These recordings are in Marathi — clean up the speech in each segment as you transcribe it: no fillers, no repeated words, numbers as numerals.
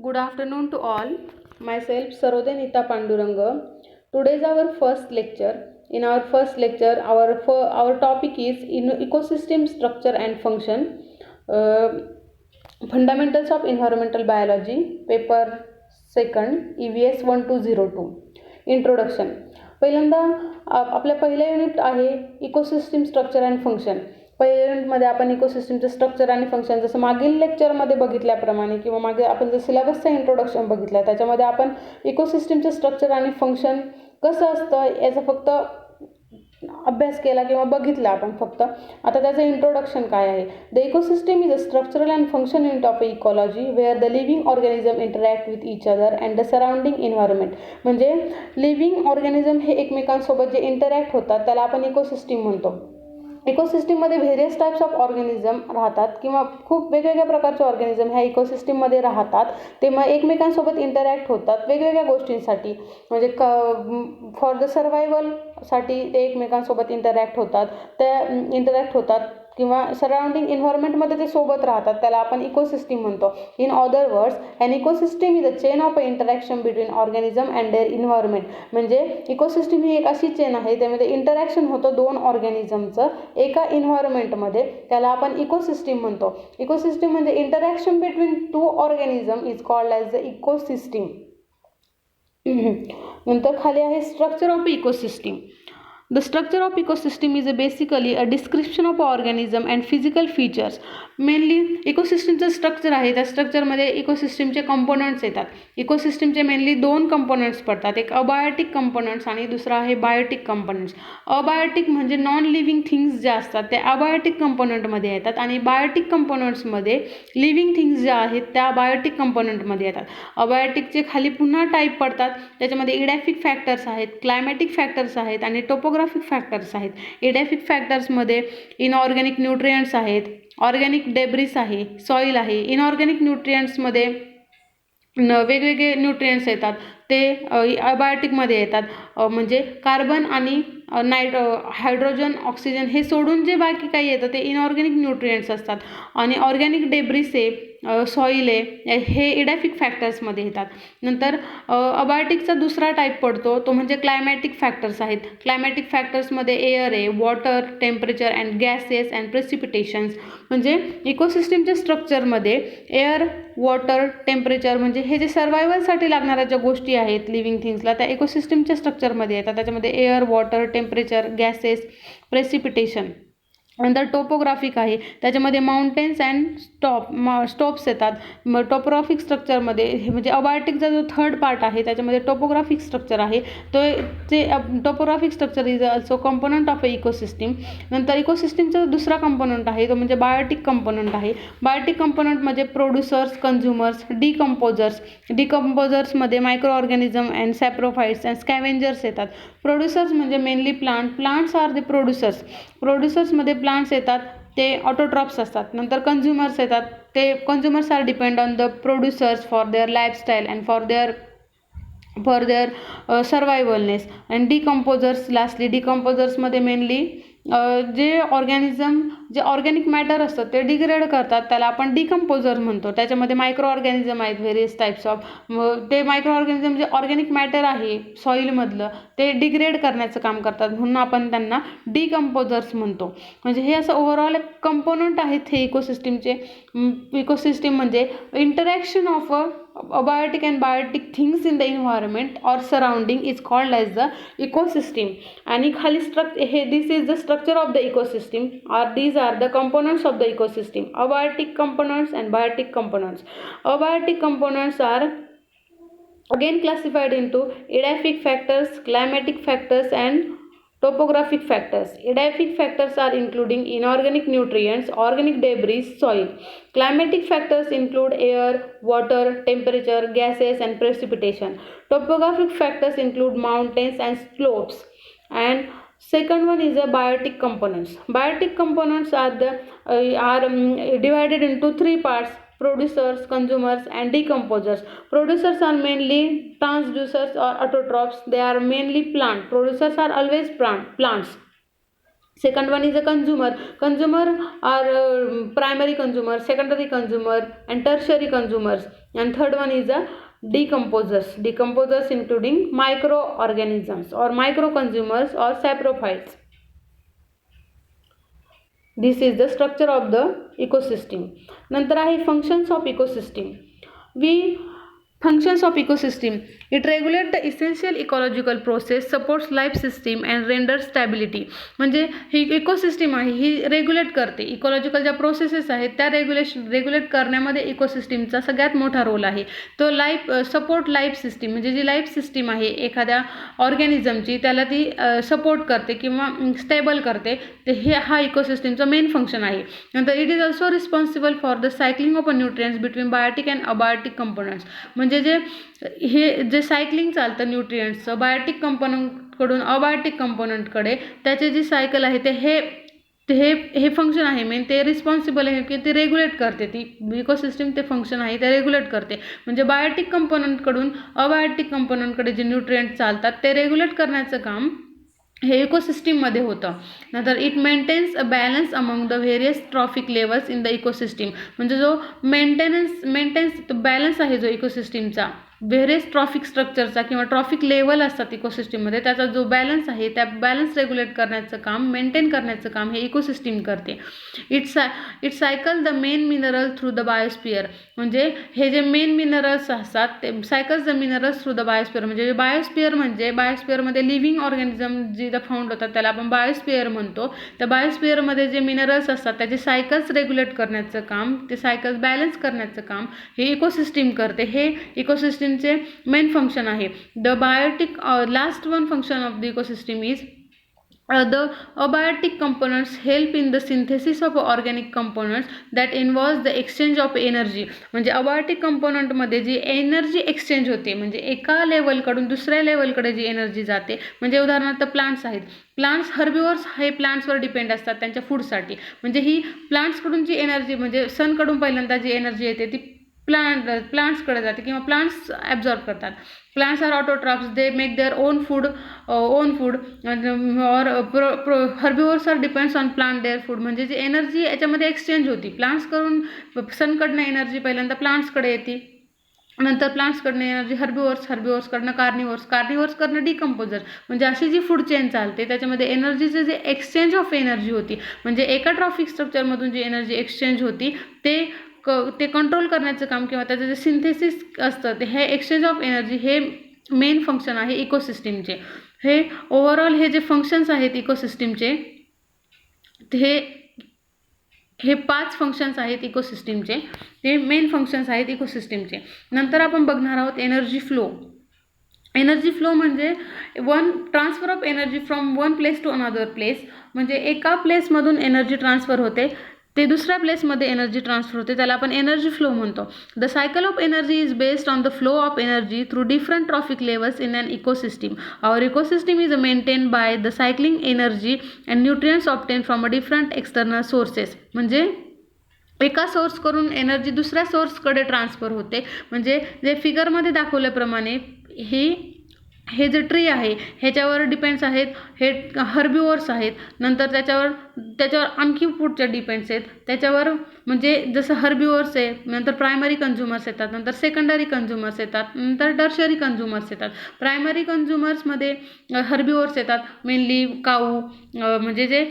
Good afternoon to all. Myself Sarode Nita Panduranga. Today is our first lecture. In our first lecture, our topic is in ecosystem structure and function. Uh, Fundamentals of Environmental Biology, paper second, EVS 1202. Introduction. पहिल्यांदा आपल्या पहिल्या युनिट आहे इकोसिस्टीम स्ट्रक्चर अँड फंक्शन. पहिल्या युनिटमध्ये आपण इकोसिस्टीमचं स्ट्रक्चर आणि फंक्शन जसं मागील लेक्चरमध्ये बघितल्याप्रमाणे किंवा मागे आपण जर सिलेबसचं इंट्रोडक्शन बघितलं त्याच्यामध्ये आपण इकोसिस्टीमचं स्ट्रक्चर आणि फंक्शन कसं असतं याचा फक्त अभ्यास केला किंवा बघितला आपण फक्त. आता त्याचं इंट्रोडक्शन काय आहे. The ecosystem is a structural and function unit of ecology where the living organism interact with each other and the surrounding environment. म्हणजे लिव्हिंग ऑर्गॅनिझम हे एकमेकांसोबत जे इंटरॅक्ट होतात त्याला आपण इकोसिस्टीम म्हणतो. इकोसिस्टीममध्ये व्हेरियस टाईप्स ऑफ ऑर्गॅनिझम राहतात किंवा खूप वेगवेगळ्या प्रकारचे ऑर्गॅनिझम ह्या इकोसिस्टीममध्ये राहतात. ते मग एकमेकांसोबत इंटरॅक्ट होतात वेगवेगळ्या गोष्टींसाठी. म्हणजे फॉर द सर्वायवलसाठी ते एकमेकांसोबत इंटरॅक्ट होतात किंवा सराउंडिंग एन्व्हायरमेंटमध्ये ते सोबत राहतात त्याला आपण इकोसिस्टीम म्हणतो. In other words an ecosystem is a chain of interaction between organism and their environment. म्हणजे इकोसिस्टीम ही एक अशी चेन आहे त्यामध्ये इंटरॅक्शन होतं दोन ऑर्गॅनिझमचं एका एन्व्हायरमेंटमध्ये, त्याला आपण इकोसिस्टीम म्हणतो. इकोसिस्टीम म्हणजे interaction between two organism is called as the ecosystem. नंतर खाली आहे structure of ecosystem. The structure of ecosystem is basically a description of organism and physical features. Mainly इकोसिस्टीमचं स्ट्रक्चर आहे त्या स्ट्रक्चरमध्ये इकोसिस्टीमचे कंपोनंट्स येतात. इकोसिस्टीमचे मेनली दोन कंपोनंट्स पडतात, एक अबायोटिक कंपोनंट्स आणि दुसरा आहे बायोटिक कंपोनंट्स. अबायोटिक म्हणजे नॉन लिव्हिंग थिंग्स ज्या असतात त्या अबायोटिक कंपोनंटमध्ये येतात आणि बायोटिक कंपोनंट्समध्ये लिव्हिंग थिंग्स ज्या आहेत त्या बायोटिक कंपोनंटमध्ये येतात. अबायोटिकचे खाली पुन्हा टाईप पडतात, त्याच्यामध्ये इडॅफिक फॅक्टर्स आहेत, क्लायमॅटिक फॅक्टर्स आहेत आणि टोपोग्राफिक फॅक्टर्स आहेत. इडॅफिक फॅक्टर्समध्ये इनऑर्गॅनिक न्यूट्रियंट्स आहेत, ऑर्गॅनिक डेब्रिस आहे, सॉईल आहे. इनऑर्गॅनिक न्यूट्रियंट्समध्ये वेगवेगळे न्यूट्रियंट्स येतात ते अबायोटिकमध्ये येतात. म्हणजे कार्बन आणि हायड्रोजन ऑक्सिजन हे सोडून जे बाकी काही येतं ते इनऑर्गॅनिक न्यूट्रियंट्स असतात. आणि ऑर्गॅनिक डेब्रिस आहे, सॉईल आहे, हे इडॅफिक फॅक्टर्समध्ये येतात. नंतर अबायोटिकचा दुसरा टाईप पडतो तो म्हणजे क्लायमॅटिक फॅक्टर्स आहेत. क्लायमॅटिक फॅक्टर्समध्ये एअर आहे, water, temperature and gases and precipitations. म्हणजे इकोसिस्टीमच्या स्ट्रक्चरमध्ये एअर, वॉटर, टेम्परेचर म्हणजे हे जे सर्वायवलसाठी लागणाऱ्या ज्या गोष्टी आहेत लिव्हिंग थिंग्सला त्या इकोसिस्टीमच्या स्ट्रक्चरमध्ये येतात. त्याच्यामध्ये air, water, temperature, gases, precipitation. नंतर टोपोग्राफिक आहे, त्याच्यामध्ये माउंटेन्स अँड स्टॉप्स येतात. मग टोपोग्राफिक स्ट्रक्चरमध्ये हे म्हणजे अबायोटिकचा जो थर्ड पार्ट आहे त्याच्यामध्ये टोपोग्राफिक स्ट्रक्चर आहे. ते topographic structure is also component of a ecosystem. नंतर इकोसिस्टीमचा दुसरा कंपोनंट आहे तो म्हणजे बायोटिक कंपोनंट आहे. बायोटिक कंपोनंटमध्ये प्रोड्युसर्स, कन्झ्युमर्स, डिकम्पोजर्समध्ये micro organism and saprophytes and scavengers येतात. प्रोड्युसर्स म्हणजे मेनली प्लांट्स आर द प्रोड्युसर्समध्ये प्लांट्स येतात ते ऑटोट्रॉप्स असतात. नंतर कन्झ्युमर्स येतात, ते consumers are depend on the producers for their lifestyle and for their survivalness. And lastly डिकम्पोजर्समध्ये मेनली जे ऑर्गॅनिक मॅटर असतं ते डिग्रेड करतात त्याला आपण डिकम्पोजर म्हणतो. त्याच्यामध्ये मायक्रो ऑर्गॅनिझम आहेत व्हेरियस टाईप्स ऑफ. ते मायक्रो ऑर्गॅनिझम जे ऑर्गॅनिक मॅटर आहे सॉईलमधलं ते डिग्रेड करण्याचं काम करतात म्हणून आपण त्यांना डिकम्पोजर्स म्हणतो. म्हणजे हे असं ओव्हरऑल एक कंपोनंट आहेत हे इकोसिस्टीमचे. इकोसिस्टीम म्हणजे interaction of abiotic and biotic things in the environment or surrounding is called as the ecosystem. आणि खाली this is the structure of the ecosystem or these are the components of the ecosystem: abiotic components and biotic components. Abiotic components are again classified into edaphic factors, climatic factors and topographic factors. Edaphic factors are including inorganic nutrients, organic debris, soil. Climatic factors include air, water, temperature, gases and precipitation. Topographic factors include mountains and slopes. And second one is the biotic components. Biotic components are divided into three parts: producers, consumers and decomposers. Producers are mainly transducers or autotrophs. They are mainly plant. Producers are always plants. Second one is a consumer. Consumer are primary consumer, secondary consumer, and tertiary consumers. And third one is a decomposers. Decomposers including microorganisms or micro consumers or saprophytes. This is the structure of the ecosystem. नंतर आहे functions of ecosystem. We functions of ecosystem. It regulates the essential ecological process, supports life system and renders stability. म्हणजे ही इकोसिस्टीम आहे ही रेग्युलेट करते. इकॉलॉजिकल ज्या प्रोसेसेस आहेत त्या रेग्युलेट करण्यामध्ये इकोसिस्टीमचा सगळ्यात मोठा रोल आहे. तो सपोर्ट लाईफ सिस्टीम म्हणजे जी लाईफ सिस्टीम आहे एखाद्या ऑर्गॅनिझमची त्याला ती सपोर्ट करते किंवा स्टेबल करते. ते हा इकोसिस्टीमचा मेन फंक्शन आहे. नंतर it is also responsible for the cycling of nutrients between biotic and abiotic components. म्हणजे जे सायक्लिंग चालतं न्यूट्रिएंट्सचं बायोटिक कंपोनंटकडून अबायोटिक कंपोनंटकडे त्याचे जी सायकल आहे हे फंक्शन आहे मेन. ते रिस्पॉन्सिबल आहे की ते रेग्युलेट करते. ती इकोसिस्टीम ते फंक्शन आहे ते रेग्युलेट करते. म्हणजे बायोटिक कंपोनंटकडून अबायोटिक कंपोनंटकडे जे न्यूट्रिएंट चालतात ते रेग्युलेट करण्याचं काम हे इकोसिस्टीममध्ये होतं. नंतर it maintains a balance among the various trophic levels in the ecosystem. म्हणजे जो मेंटेन्स बॅलन्स आहे जो इकोसिस्टीमचा व्हेरियस ट्रॉफिक स्ट्रक्चरचा किंवा ट्रॉफिक लेवल असतात इकोसिस्टीममध्ये त्याचा जो बॅलन्स आहे त्या बॅलन्स रेग्युलेट करण्याचं काम मेंटेन करण्याचं काम हे इकोसिस्टीम करते. It cycle the main mineral through the biosphere. म्हणजे हे जे मेन मिनरल्स असतात ते cycles the minerals through the biosphere. म्हणजे बायोस्फिअरमध्ये लिव्हिंग ऑर्गॅनिझम जे फाउंड होतात त्याला आपण बायोस्फिअर म्हणतो. त्या बायोस्फिअरमध्ये जे मिनरल्स असतात त्याचे सायकल्स रेग्युलेट करण्याचं काम ते सायकल्स बॅलन्स करण्याचं काम हे इकोसिस्टीम करते. हे इकोसिस्टीमचे मेन फंक्शन आहे. The biotic last one function of the ecosystem is the abiotic components help in the synthesis of organic components that involves the exchange of energy. म्हणजे अबायोटिक कंपोनंटमध्ये जी एनर्जी एक्सचेंज होते म्हणजे एका लेवलकडून दुसऱ्या लेवलकडे जी एनर्जी जाते. म्हणजे उदाहरणार्थ प्लांट्स आहेत. प्लांट्स हर्बिव्हर्स हे प्लांट्सवर डिपेंड असतात त्यांच्या फूडसाठी. म्हणजे ही प्लांट्सकडून जी एनर्जी म्हणजे सनकडून पहिल्यांदा जी एनर्जी येते ती प्लांट्सकडे जाते किंवा प्लांट्स ॲब्झॉर्ब करतात. Plants are autotrophs. They make their own food और herbivores are depends on plant their food. म्हणजे जी एनर्जी याच्यामध्ये एक्सचेंज होती प्लांट्सकडून सनकडनं एनर्जी पहिल्यांदा प्लांट्सकडे येते. नंतर प्लांट्सकडनं एनर्जी हर्बिव्हर्सकडनं कार्निव्हर्सकडनं डिकम्पोजर. म्हणजे अशी जी फूड चेन चालते त्याच्यामध्ये एनर्जीचं जे एक्सचेंज ऑफ एनर्जी होती म्हणजे एका ट्रॉफिक स्ट्रक्चरमधून जी एनर्जी एक्सचेंज होती ते कंट्रोल करण्याचं काम किंवा त्याचं जे सिंथेसिस असतं ते हे एक्सचेंज ऑफ एनर्जी हे मेन फंक्शन आहे इकोसिस्टीमचे. हे ओव्हरऑल हे जे फंक्शन्स आहेत इकोसिस्टीमचे हे 5 फंक्शन्स आहेत इकोसिस्टीमचे. ते मेन फंक्शन्स आहेत इकोसिस्टीमचे. नंतर आपण बघणार आहोत एनर्जी फ्लो. एनर्जी फ्लो म्हणजे transfer of energy from one place to another place. म्हणजे एका प्लेसमधून एनर्जी ट्रान्सफर होते ते दुसऱ्या प्लेसमध्ये एनर्जी ट्रान्सफर होते त्याला आपण एनर्जी फ्लो म्हणतो. The cycle of energy is based on the flow of energy through different trophic levels in an ecosystem. Our ecosystem is maintain by the cycling energy and nutrients obtain from a different external sources. म्हणजे एका सोर्स करून एनर्जी दुसऱ्या सोर्सकडे ट्रान्सफर होते. म्हणजे जे फिगरमध्ये दाखवल्याप्रमाणे हे जे ट्री आहे ह्याच्यावर डिपेंड्स आहेत. हे हर्बिव्हर्स आहेत. नंतर त्याच्यावर आणखी पुढच्या डिपेंड्स आहेत त्याच्यावर. म्हणजे जसं हर्बिव्हर्स आहे नंतर प्रायमरी कंझ्युमर्स येतात नंतर सेकंडरी कंझ्युमर्स येतात नंतर टर्शरी कंझ्युमर्स येतात. प्रायमरी कंझ्युमर्समध्ये हर्बिव्हर्स येतात मेनली काऊ म्हणजे जे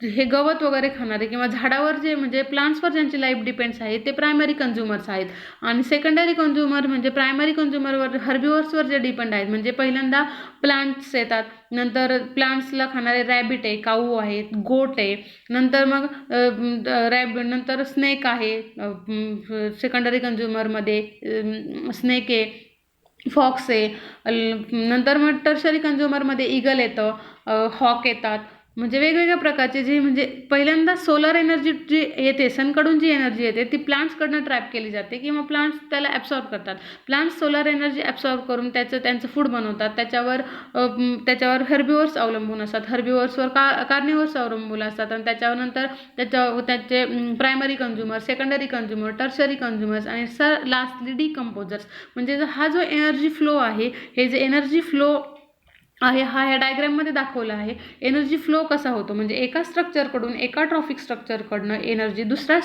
हे गवत वगैरे खाणारे किंवा झाडावर जे म्हणजे प्लांट्सवर ज्यांची लाईफ डिपेंड्स आहे ते प्रायमरी कंझ्युमर्स आहेत. आणि सेकंडरी कंझ्युमर म्हणजे प्रायमरी कंझ्युमरवर हर्बिव्हर्सवर जे डिपेंड आहेत. म्हणजे पहिल्यांदा प्लांट्स येतात नंतर प्लांट्सला खाणारे रॅबिट आहे काऊ आहेत गोट आहे नंतर मग नंतर स्नेक आहे. सेकंडरी कंझ्युमरमध्ये स्नेक आहे फॉक्स आहे. नंतर मग टर्शरी कंझ्युमरमध्ये ईगल येतं हॉक येतात. म्हणजे वेगवेगळ्या प्रकारचे जे म्हणजे पहिल्यांदा सोलर एनर्जी जी येते सनकडून जी एनर्जी येते ती प्लांट्सकडनं ट्रॅप केली जाते किंवा प्लांट्स त्याला ॲब्सॉर्ब करतात. प्लांट्स सोलर एनर्जी ॲब्सॉर्ब करून त्यांचं फूड बनवतात. त्याच्यावर हर्बिव्हर्स अवलंबून असतात. हर्बिव्हर्सवर कार्निव्हर्स अवलंबून असतात आणि त्याचे primary consumer secondary consumer tertiary consumers आणि लास्टली डिकम्पोजर्स. म्हणजे हा जो एनर्जी फ्लो आहे हे जे एनर्जी फ्लो आहे हा ह्या डायग्राममध्ये दाखवला आहे. एनर्जी फ्लो कसा होतो म्हणजे एका स्ट्रक्चरकडून एका ट्रॉफिक स्ट्रक्चरकडनं एनर्जी दुसऱ्या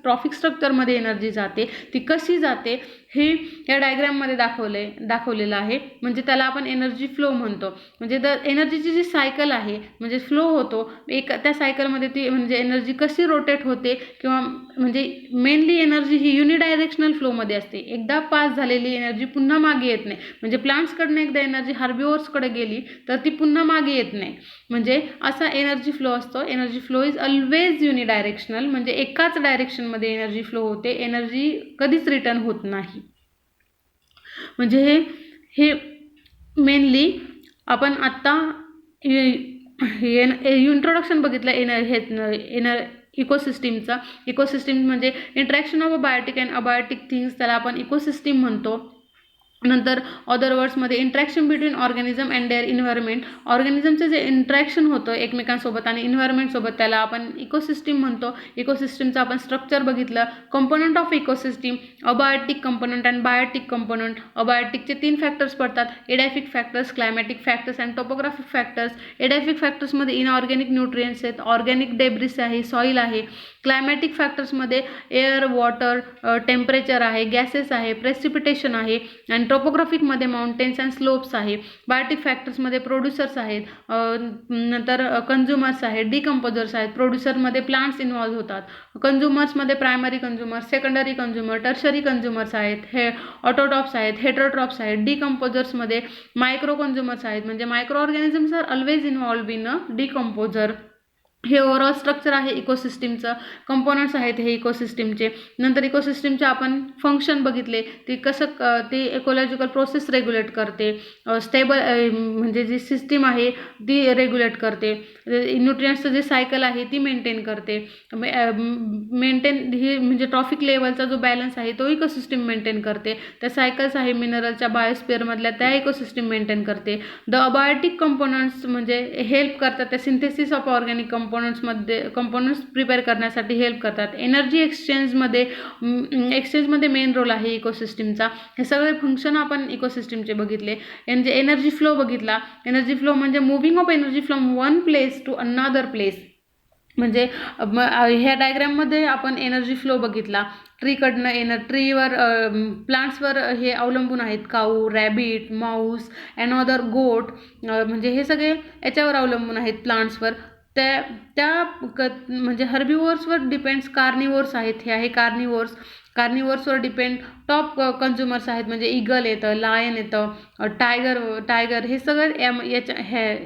ट्रॉफिक स्ट्रक्चरमध्ये एनर्जी जाते, ती कशी जाते हे या डायग्राममध्ये दाखवलेलं आहे. म्हणजे त्याला आपण एनर्जी फ्लो म्हणतो. म्हणजे एनर्जीची जी सायकल आहे म्हणजे फ्लो होतो त्या सायकलमध्ये ती म्हणजे एनर्जी कशी रोटेट होते किंवा म्हणजे मेनली एनर्जी ही युनिडायरेक्शनल फ्लोमध्ये असते. एकदा पास झालेली एनर्जी पुन्हा मागे येत नाही. म्हणजे प्लांट्सकडनं एकदा एनर्जी हर्बिव्हर्सकडे गेली तर ती पुन्हा मागे येत नाही. म्हणजे असा एनर्जी फ्लो असतो. Energy flow is always unidirectional म्हणजे एकाच डायरेक्शनमध्ये एनर्जी फ्लो होते. एनर्जी कधीच रिटर्न होत नाही. म्हणजे हे मेनली आपण आत्ता इंट्रोडक्शन बघितलं इकोसिस्टीम म्हणजे interaction of biotic and abiotic things, त्याला आपण इकोसिस्टीम म्हणतो. नंतर अदर वर्ड्समध्ये interaction between organism and their environment, ऑर्गॅनिझमचं जे इंट्रॅक्शन होतं एकमेकांसोबत आणि इन्व्हायरमेंटसोबत त्याला आपण इकोसिस्टीम म्हणतो. इकोसिस्टीमचं आपण स्ट्रक्चर बघितलं. Component of ecosystem, abiotic component and biotic component. अबायोटिकचे 3 फॅक्टर्स पडतात, edaphic factors, climatic factors and topographic factors. Edaphic फॅक्टर्समध्ये इनऑर्गॅनिक न्यूट्रिएंट्स आहेत, ऑर्गॅनिक डेब्रिस आहे, सॉईल आहे. क्लायमॅटिक फॅक्टर्समध्ये एअर, वॉटर, टेम्परेचर आहे, गॅसेस आहे, प्रेसिपिटेशन आहे. आणि टोपोग्राफिकमध्ये माउंटेन्स अँड स्लोप्स आहे. बायोटिक फॅक्टर्समध्ये प्रोड्युसर्स आहेत, नंतर कंझ्युमर्स आहेत, डिकम्पोजर्स आहेत. प्रोड्युसरमध्ये प्लांट्स इन्व्हॉल्व होतात. कंझ्युमर्समध्ये primary consumer, secondary consumer, tertiary consumers आहेत, हे ऑटोट्रॉप्स आहेत, हेटरोट्रॉप्स आहेत. डिकम्पोजर्समध्ये मायक्रो कंझ्युमर्स आहेत म्हणजे micro organisms are always involve in a decomposer. हे ओव्हरऑल स्ट्रक्चर आहे इकोसिस्टीमचं. कंपोनंट्स आहेत हे इकोसिस्टीमचे. नंतर इकोसिस्टीमचे आपण फंक्शन बघितले, ती ती इकोलॉजिकल प्रोसेस रेग्युलेट करते, स्टेबल म्हणजे जी सिस्टीम आहे ती रेग्युलेट करते, न्यूट्रिएंट्सचं जे सायकल आहे ती मेंटेन करते, ही म्हणजे ट्रॉफिक लेवलचा जो बॅलन्स आहे तो इकोसिस्टीम मेंटेन करते. त्या सायकल्स आहे मिनरलच्या बायोस्फिअरमधल्या त्या इकोसिस्टीम मेंटेन करते. द अबायोटिक कंपोनंट्स म्हणजे हेल्प करतात त्या synthesis of organic components prepare करण्यासाठी हेल्प करतात. एनर्जी एक्सचेंजमध्ये मेन रोल आहे इकोसिस्टीमचा. हे सगळे फंक्शन आपण इकोसिस्टीमचे बघितले. म्हणजे एनर्जी फ्लो बघितला. एनर्जी फ्लो म्हणजे moving of energy from one place to another place. म्हणजे ह्या डायग्राममध्ये आपण एनर्जी फ्लो बघितला. ट्रीवर प्लांट्सवर हे अवलंबून आहेत, काऊ, रॅबिट, माऊस अँड अदर गोट, म्हणजे हे सगळे याच्यावर अवलंबून आहेत प्लांट्सवर. म्हणजे हर्बिव्हर्सवर डिपेंड्स. कार्निव्हर्स आहेत, हे आहे कार्निव्हर्सवर डिपेंड. टॉप कंझ्युमर्स आहेत म्हणजे ईगल येतं, लायन येतं, टायगर हे सगळं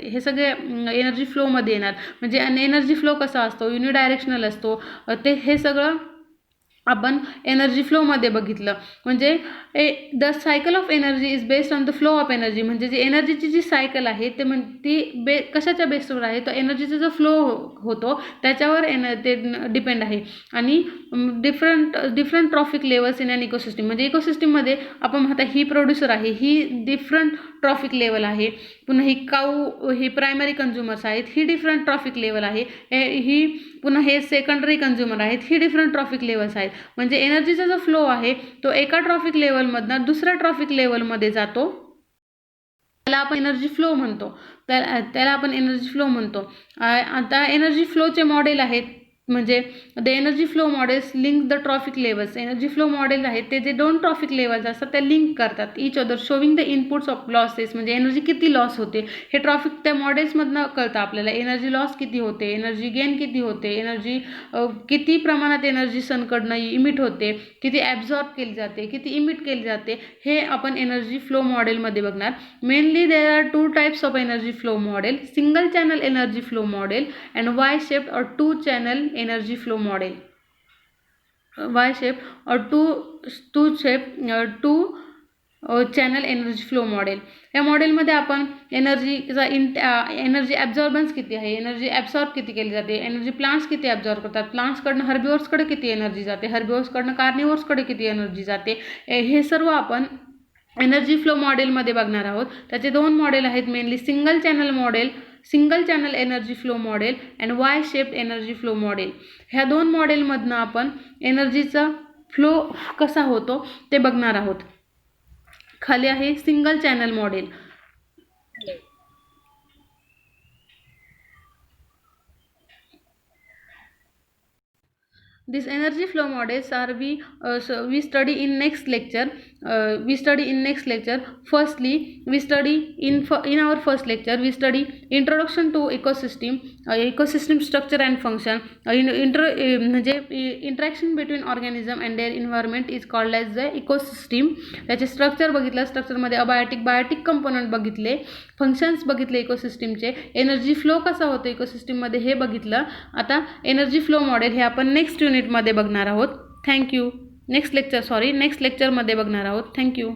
हे सगळे एनर्जी फ्लोमध्ये येणार. म्हणजे एनर्जी फ्लो कसा असतो, युनिडायरेक्शनल असतो. हे सगळं आपण एनर्जी फ्लोमध्ये बघितलं. म्हणजे the cycle of energy is based on the flow of energy. म्हणजे जी एनर्जीची जी सायकल आहे ती कशाच्या बेसवर आहे, तर एनर्जीचा जो फ्लो होतो त्याच्यावर ते डिपेंड आहे. आणि different trophic levels in an ecosystem. म्हणजे इकोसिस्टीममध्ये आपण आता ही प्रोड्युसर आहे, ही डिफरंट ट्रॉफिक लेवल आहे. पुन्हा ही प्रायमरी कंझ्युमर्स आहेत, ही डिफरंट ट्रॉफिक लेवल आहे. पुन्हा हे सेकंडरी कंझ्युमर आहेत, ही डिफरंट ट्रॉफिक लेवल्स आहेत. म्हणजे एनर्जीचा जो फ्लो आहे तो एका ट्रॉफिक लेवलमधनं दुसऱ्या ट्रॉफिक लेवलमध्ये जातो. त्याला आपण एनर्जी फ्लो म्हणतो. आता एनर्जी फ्लोचे मॉडेल आहेत. म्हणजे the energy flow models link the trophic levels. Energy flow model आहेत ते जे 2 ट्रॉफिक लेवल्स असतात त्या लिंक करतात each other, showing the inputs of losses. म्हणजे एनर्जी किती लॉस होते हे त्या मॉडेल्समधनं कळतं आपल्याला. एनर्जी लॉस किती होते, एनर्जी गेन किती होते, एनर्जी किती प्रमाणात एनर्जी सनकडनं इमिट होते, किती ॲब्झॉर्ब केली जाते, किती इमिट केली जाते, हे आपण एनर्जी फ्लो मॉडेलमध्ये बघणार. Mainly there are 2 types of energy flow model, single channel energy flow model and Y shaped or 2 channel energy flow model. Y shape or two channel energy flow model. या मॉडेलमध्ये आपण एनर्जी ॲब्झॉर्बन्स किती आहे, एनर्जी ॲब्झॉर्ब किती केली जाते, एनर्जी प्लांट्स किती ॲब्झॉर्ब करतात, प्लांट्सकडनं हर्बिव्हर्सकडे किती एनर्जी जाते, हर्बिव्हर्सकडनं कार्निव्हर्सकडे किती एनर्जी जाते, हे सर्व आपण एनर्जी फ्लो मॉडेलमध्ये बघणार आहोत. त्याचे 2 मॉडेल आहेत mainly, single channel energy flow model and Y shaped energy flow model. ह्या 2 मॉडेलमधनं आपण एनर्जीचा फ्लो कसा होतो ते बघणार आहोत. खाली आहे single channel model. These energy flow models are we study in next lecture. Firstly, we study in our first lecture we study introduction to ecosystem, ecosystem structure and function. म्हणजे interaction between organism and their environment is called as the ecosystem. त्याचे स्ट्रक्चर बघितलं, स्ट्रक्चरमध्ये बायोटिक कंपोनंट बघितले, फंक्शन्स बघितले इकोसिस्टीमचे, एनर्जी फ्लो कसा होतो इकोसिस्टीममध्ये हे बघितलं. आता एनर्जी फ्लो मॉडेल हे आपण नेक्स्ट युनिटमध्ये बघणार आहोत. थँक्यू. नेक्स्ट लेक्चरमध्ये बघणार आहोत. थँक्यू.